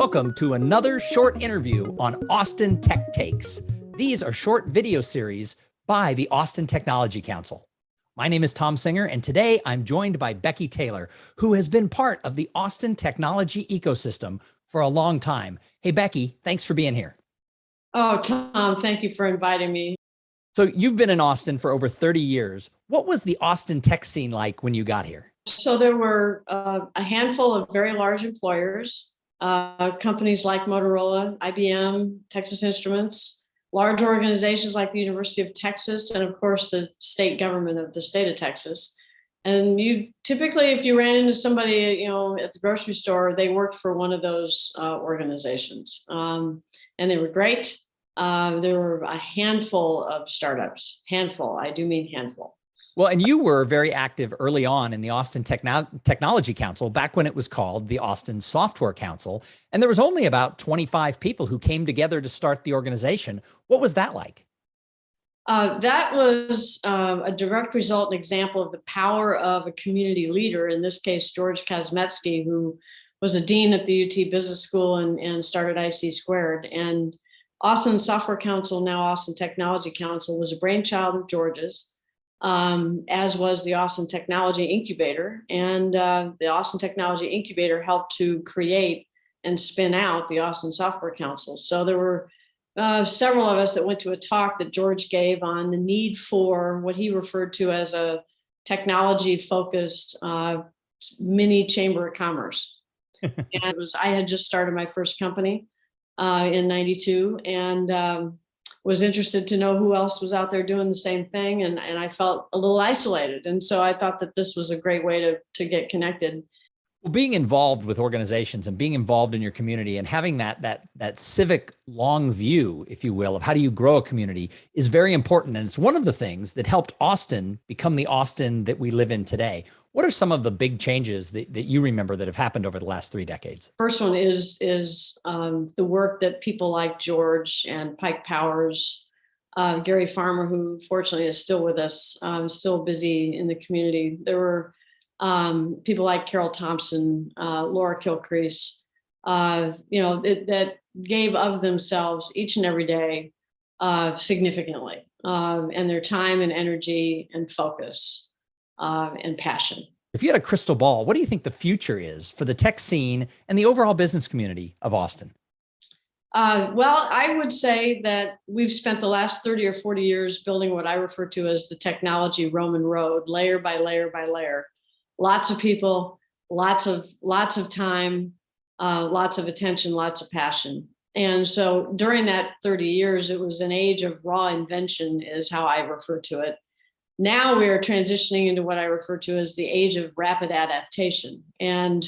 Welcome to another short interview on Austin Tech Takes. These are short video series by the Austin Technology Council. My name is Thom Singer, and today I'm joined by Becky Taylor, who has been part of the Austin technology ecosystem for a long time. Hey, Becky, thanks for being here. Oh, Thom, thank you for inviting me. So you've been in Austin for over 30 years. What was the Austin tech scene like when you got here? So there were a handful of very large employers, companies like Motorola, IBM, Texas Instruments, large organizations like the University of Texas, and of course the state government of the state of Texas. And you typically, if you ran into somebody, at the grocery store, they worked for one of those organizations, and they were great. There were a handful of startups. Handful, I do mean handful. Well, and you were very active early on in the Austin Technology Council, back when it was called the Austin Software Council. And there was only about 25 people who came together to start the organization. What was that like? That was a direct result and example of the power of a community leader, in this case, George Kozmetsky, who was a dean at the UT Business School and started IC². And Austin Software Council, now Austin Technology Council, was a brainchild of George's, as was the Austin Technology Incubator. And the Austin Technology Incubator helped to create and spin out the Austin Software Council. So there were several of us that went to a talk that George gave on the need for what he referred to as a technology-focused mini chamber of commerce. And I had just started my first company in '92, and was interested to know who else was out there doing the same thing. And I felt a little isolated. And so I thought that this was a great way to get connected. Well, being involved with organizations and being involved in your community and having that civic long view, if you will, of how do you grow a community is very important. And it's one of the things that helped Austin become the Austin that we live in today. What are some of the big changes that you remember that have happened over the last 3 decades? First one is the work that people like George and Pike Powers, Gary Farmer, who fortunately is still with us, still busy in the community. There were people like Carol Thompson, Laura Kilcrease, that gave of themselves each and every day significantly, and their time and energy and focus and passion. If you had a crystal ball, what do you think the future is for the tech scene and the overall business community of Austin? Well, I would say that we've spent the last 30 or 40 years building what I refer to as the technology Roman road, layer by layer by layer. Lots of people, lots of time, lots of attention, lots of passion. And so during that 30 years, it was an age of raw invention, is how I refer to it. Now we are transitioning into what I refer to as the age of rapid adaptation. And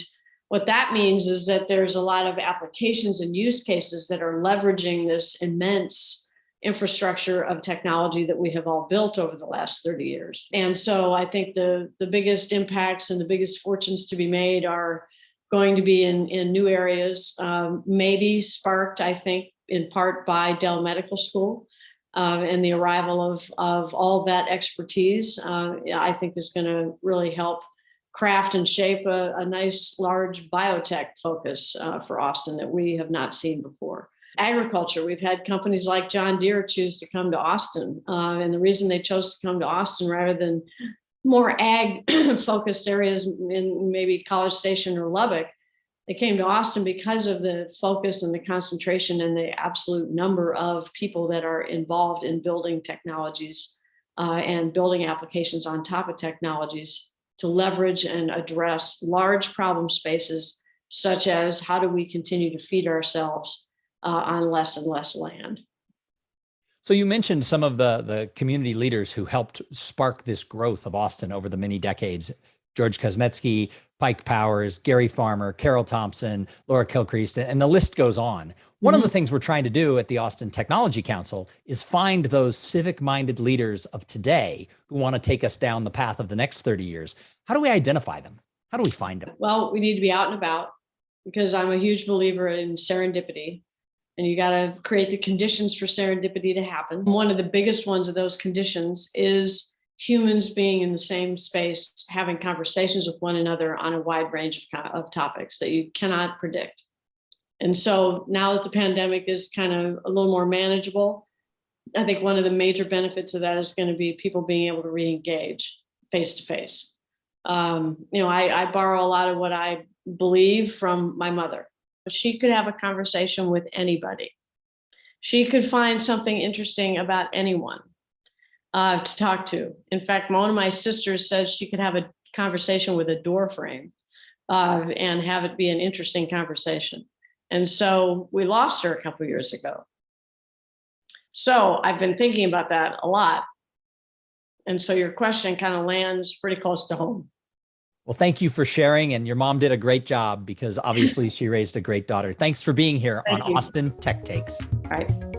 what that means is that there's a lot of applications and use cases that are leveraging this immense infrastructure of technology that we have all built over the last 30 years. And so I think the biggest impacts and the biggest fortunes to be made are going to be in new areas, maybe sparked, I think, in part by Dell Medical School, and the arrival of all that expertise, I think is going to really help craft and shape a nice, large biotech focus for Austin that we have not seen before. Agriculture, we've had companies like John Deere choose to come to Austin. And the reason they chose to come to Austin rather than more ag-focused areas in maybe College Station or Lubbock, they came to Austin because of the focus and the concentration and the absolute number of people that are involved in building technologies and building applications on top of technologies to leverage and address large problem spaces, such as how do we continue to feed ourselves on less and less land. So you mentioned some of the community leaders who helped spark this growth of Austin over the many decades. George Kozmetsky, Pike Powers, Gary Farmer, Carol Thompson, Laura Kilcrease, and the list goes on. One of the things we're trying to do at the Austin Technology Council is find those civic-minded leaders of today who want to take us down the path of the next 30 years. How do we identify them? How do we find them? Well, we need to be out and about, because I'm a huge believer in serendipity. And you got to create the conditions for serendipity to happen. One of the biggest ones of those conditions is humans being in the same space, having conversations with one another on a wide range of topics that you cannot predict. And so now that the pandemic is kind of a little more manageable, I think one of the major benefits of that is going to be people being able to re-engage face to face. I borrow a lot of what I believe from my mother. She could have a conversation with anybody. She could find something interesting about anyone to talk to. In fact, one of my sisters says she could have a conversation with a door frame and have it be an interesting conversation. And so we lost her a couple of years ago. So I've been thinking about that a lot. And so your question kind of lands pretty close to home. Well, thank you for sharing. And your mom did a great job because obviously she raised a great daughter. Thanks for being here on Thank you. Austin Tech Takes. All right.